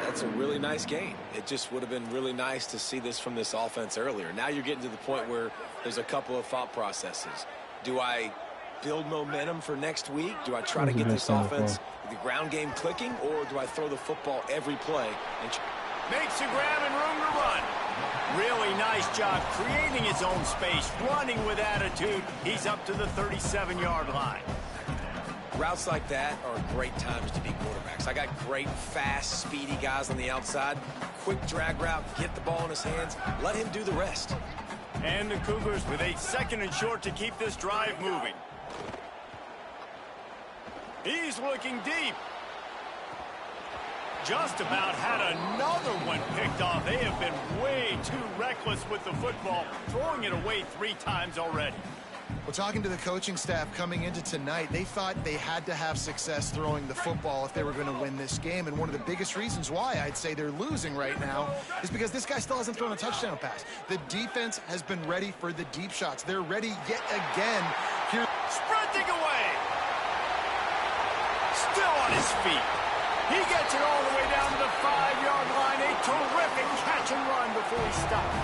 That's a really nice gain. It just would have been really nice to see this from this offense earlier. Now you're getting to the point where there's a couple of thought processes. Do I build momentum for next week? Do I try to get this offense, the ground game clicking, or do I throw the football every play? Makes a grab and room to run. Really nice job creating his own space, running with attitude. He's up to the 37-yard line. Routes like that are great times to be quarterbacks. I got great, fast, speedy guys on the outside. Quick drag route, get the ball in his hands, let him do the rest. And the Cougars with a 2nd and short to keep this drive moving. He's looking deep. Just about had another one picked off. They have been way too reckless with the football, throwing it away 3 times already. Well, talking to the coaching staff coming into tonight, they thought they had to have success throwing the football if they were going to win this game. And one of the biggest reasons why I'd say they're losing right now is because this guy still hasn't thrown a touchdown pass. The defense has been ready for the deep shots. They're ready yet again. Here, sprinting away. Still on his feet. He gets it all the way down to the 5-yard line. A terrific catch and run before he stopped.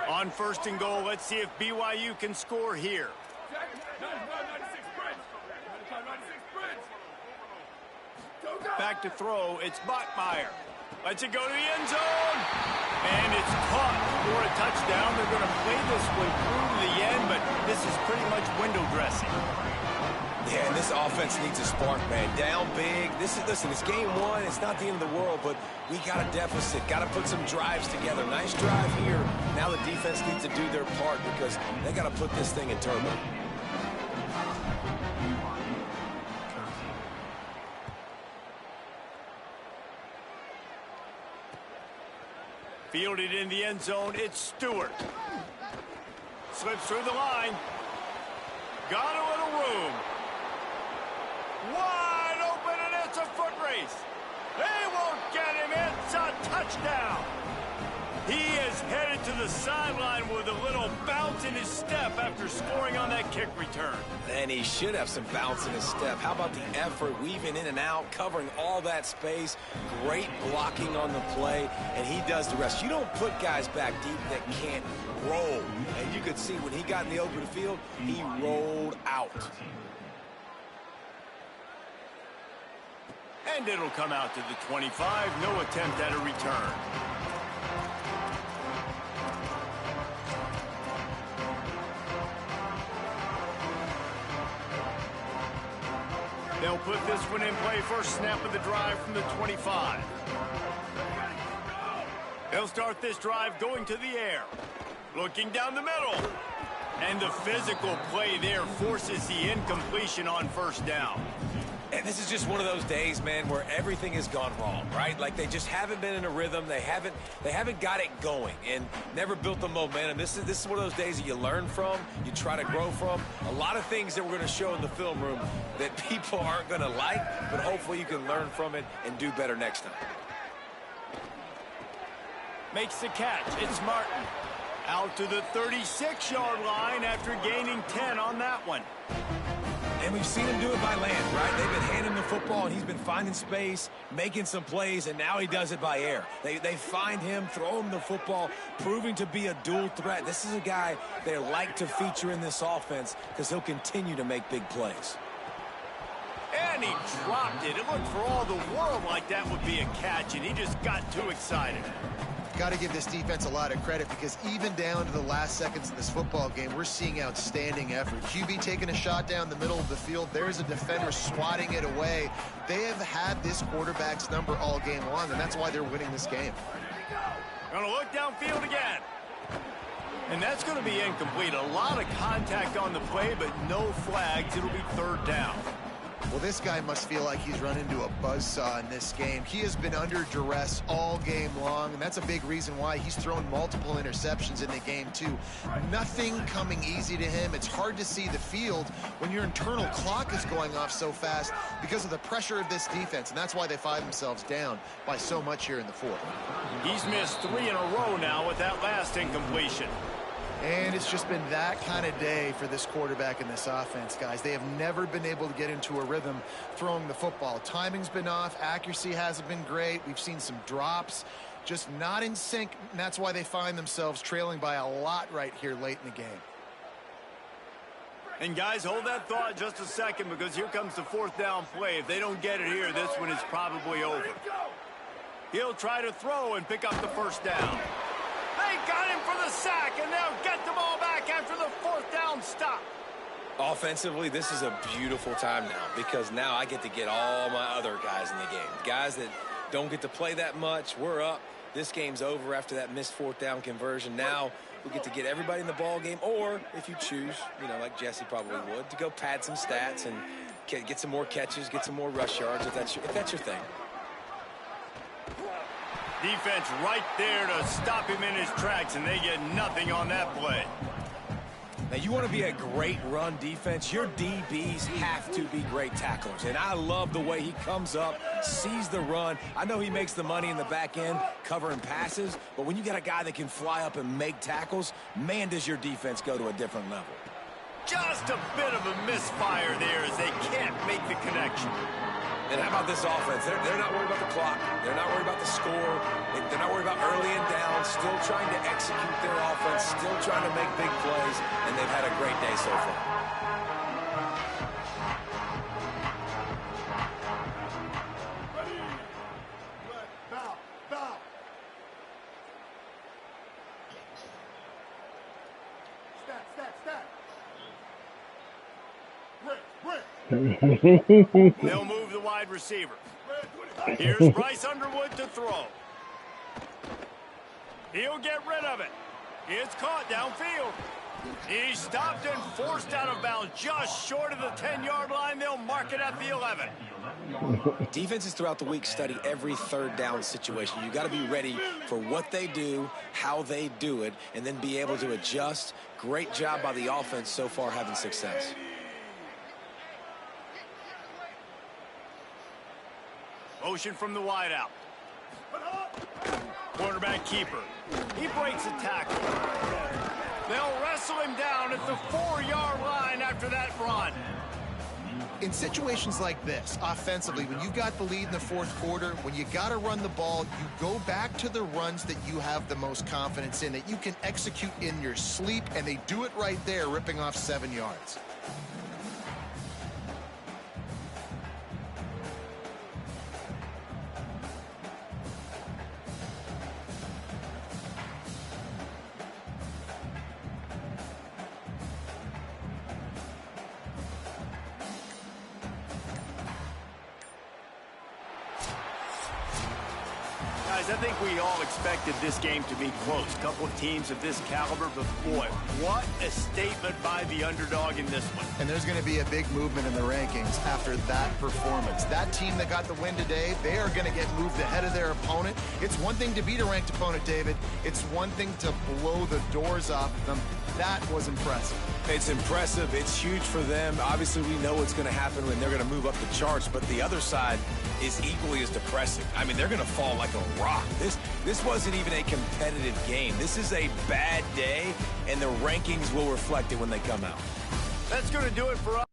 On 1st and goal, let's see if BYU can score here. Back to throw. It's Bachmeier. Lets it go to the end zone. And it's caught for a touchdown. They're going to play this one through to the end, but this is pretty much window dressing. Yeah, and this offense needs a spark, man. Down big. Listen, it's game one. It's not the end of the world, but we got a deficit. Got to put some drives together. Nice drive here. Now the defense needs to do their part because they got to put this thing in turbo. Fielded in the end zone, it's Stewart. Slips through the line. Got a little room. Wide open, and it's a foot race. They won't get him. It's a touchdown. He is headed to the sideline with a little bounce in his step after scoring on that kick return. And he should have some bounce in his step. How about the effort, weaving in and out, covering all that space, great blocking on the play, and he does the rest. You don't put guys back deep that can't roll. And you could see when he got in the open field, he rolled out. And it'll come out to the 25. No attempt at a return. They'll put this one in play. First snap of the drive from the 25. They'll start this drive going to the air. Looking down the middle. And the physical play there forces the incompletion on first down. And this is just one of those days, man, where everything has gone wrong, right? Like they just haven't been in a rhythm. They haven't got it going and never built the momentum. This is one of those days that you learn from, you try to grow from. A lot of things that we're going to show in the film room that people aren't going to like, but hopefully you can learn from it and do better next time. Makes the catch. It's Martin. Out to the 36-yard line after gaining 10 on that one. And we've seen him do it by land, right? They've been handing the football, and he's been finding space, making some plays, and now he does it by air. They find him, throw him the football, proving to be a dual threat. This is a guy they like to feature in this offense because he'll continue to make big plays. And he dropped it. It looked for all the world like that would be a catch, and he just got too excited. Got to give this defense a lot of credit because even down to the last seconds of this football game, we're seeing outstanding effort. QB taking a shot down the middle of the field. There's a defender swatting it away. They have had this quarterback's number all game long, and that's why they're winning this game. Gonna look downfield again. And that's going to be incomplete. A lot of contact on the play, but no flags. It'll be third down. Well, this guy must feel like he's run into a buzzsaw in this game. He has been under duress all game long, and that's a big reason why he's thrown multiple interceptions in the game, too. Nothing coming easy to him. It's hard to see the field when your internal clock is going off so fast because of the pressure of this defense, and that's why they find themselves down by so much here in the fourth. He's missed 3 in a row now with that last incompletion. And it's just been that kind of day for this quarterback and this offense, guys. They have never been able to get into a rhythm throwing the football. Timing's been off. Accuracy hasn't been great. We've seen some drops, just not in sync, and that's why they find themselves trailing by a lot right here late in the game. And guys, hold that thought just a second because here comes the fourth down play. If they don't get it here, this one is probably over. He'll try to throw and pick up the first down. They got him for the sack, and they'll get the ball back after the fourth down stop. Offensively, this is a beautiful time now because now I get to get all my other guys in the game. Guys that don't get to play that much, we're up. This game's over after that missed fourth down conversion. Now we get to get everybody in the ball game, or if you choose, you know, like Jesse probably would, to go pad some stats and get some more catches, get some more rush yards if that's your thing. Defense right there to stop him in his tracks, and they get nothing on that play. Now, you want to be a great run defense, your DBs have to be great tacklers. And I love the way he comes up, sees the run. I know he makes the money in the back end covering passes, but when you got a guy that can fly up and make tackles, man, does your defense go to a different level. Just a bit of a misfire there as they can't make the connection. And how about this offense? They're not worried about the clock. They're not worried about the score. They're not worried about early and down. Still trying to execute their offense. Still trying to make big plays. And they've had a great day so far. They'll move the wide receiver. Here's Bryce Underwood to throw. He'll get rid of it. It's caught downfield. He's stopped and forced out of bounds just short of the 10-yard line. They'll mark it at the 11. Defenses throughout the week study every third down situation. You got to be ready for what they do, how they do it, and then be able to adjust. Great job by the offense so far having success. Motion from the wideout. Quarterback keeper. He breaks a tackle. They'll wrestle him down at the 4-yard line after that run. In situations like this, offensively, when you've got the lead in the fourth quarter, when you got to run the ball, you go back to the runs that you have the most confidence in, that you can execute in your sleep, and they do it right there, ripping off 7 yards. Guys, I think we all expected this game to be close. A couple of teams of this caliber, but boy, what a statement by the underdog in this one. And there's going to be a big movement in the rankings after that performance. That team that got the win today, they are going to get moved ahead of their opponent. It's one thing to beat a ranked opponent, David. It's one thing to blow the doors off them. That was impressive. It's impressive. It's huge for them. Obviously, we know what's going to happen when they're going to move up the charts, but the other side is equally as depressing. I mean, they're going to fall like a rock. This wasn't even a competitive game. This is a bad day, and the rankings will reflect it when they come out. That's going to do it for us.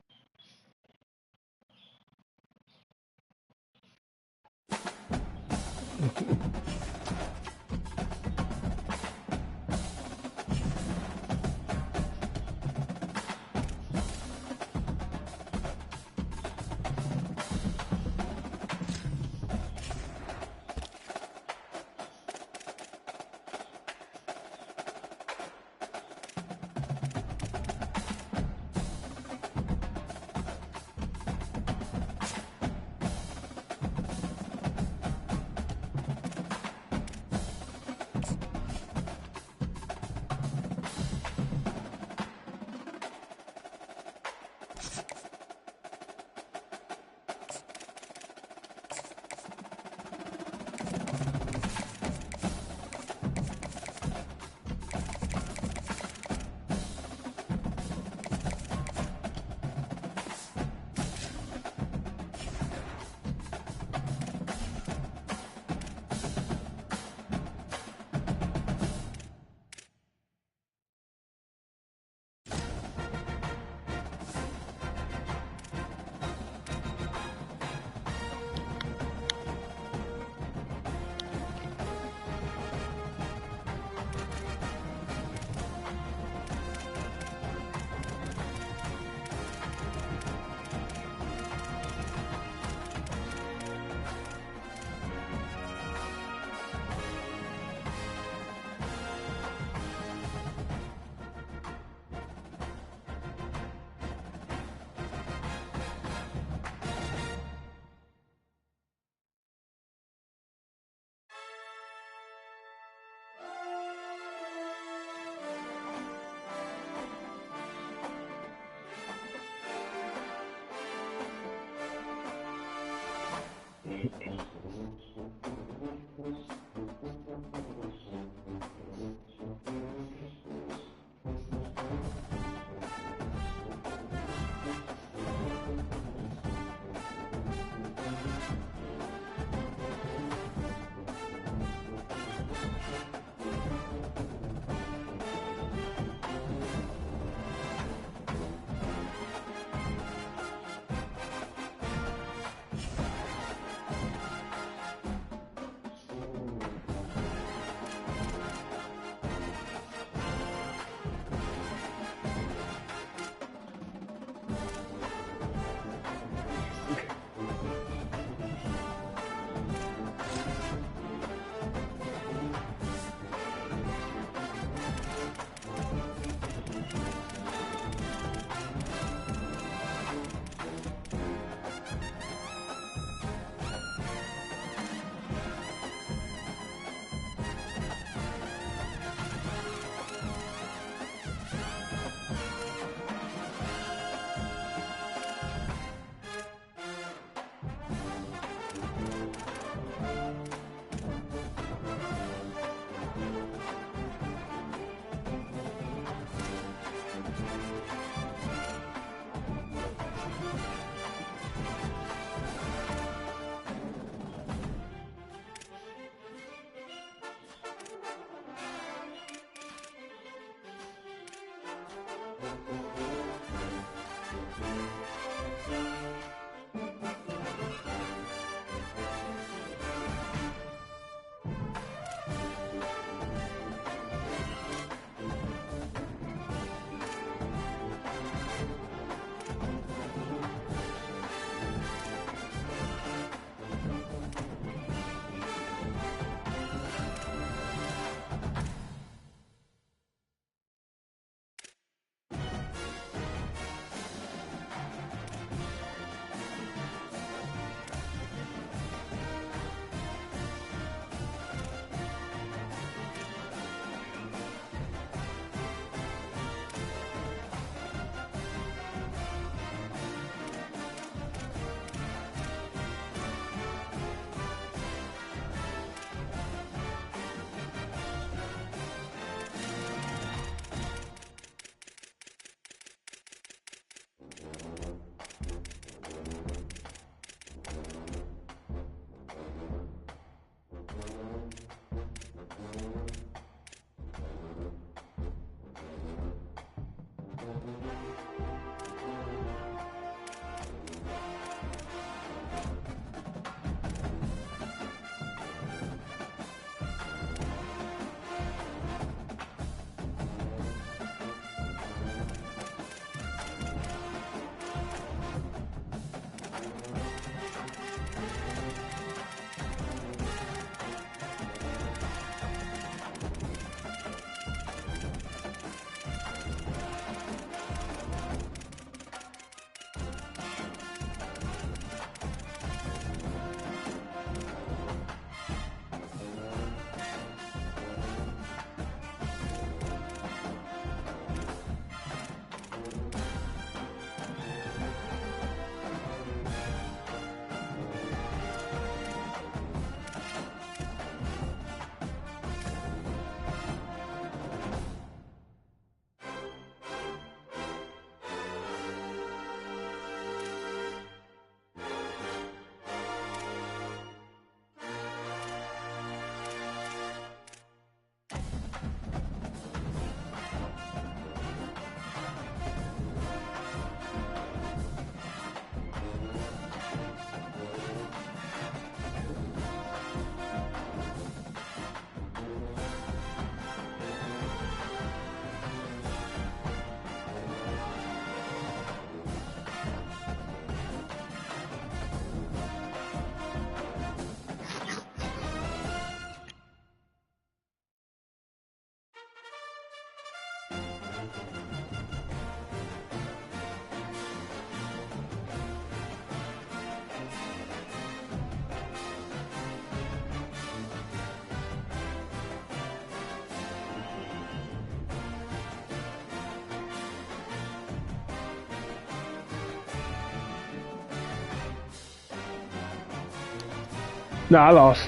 Nah, I lost.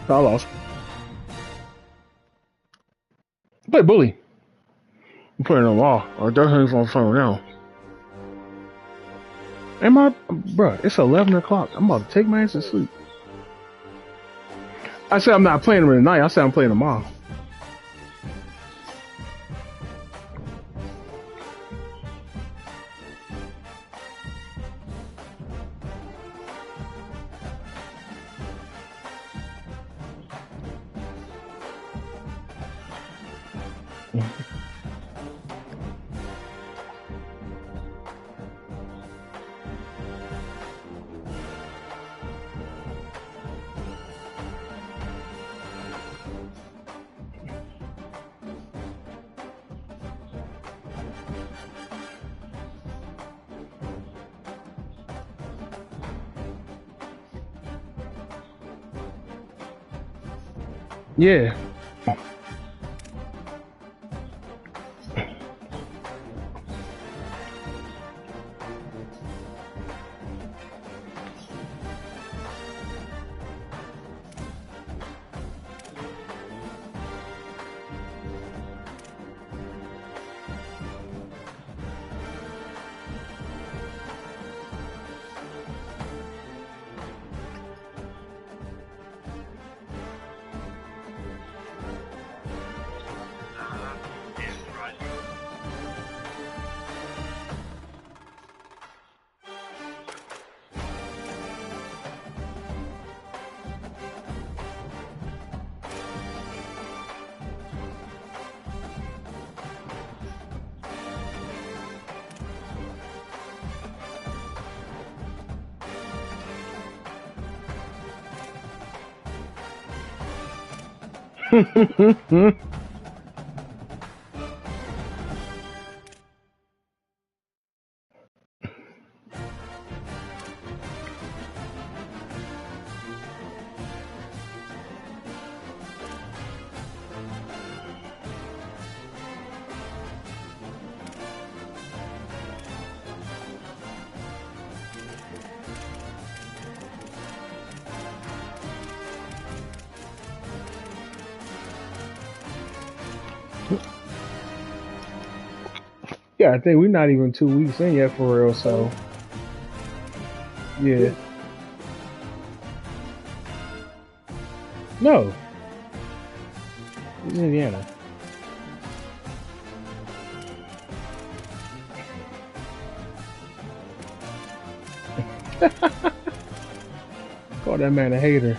I lost. I play bully. I'm playing them all. I definitely on phone now. Am I, bruh? It's 11 o'clock. I'm about to take my ass to sleep. I said I'm not playing them tonight. I said I'm playing them all. Yeah. Yeah, I think we're not even 2 weeks in yet for real, so yeah. No, it's Indiana. Call that man a hater.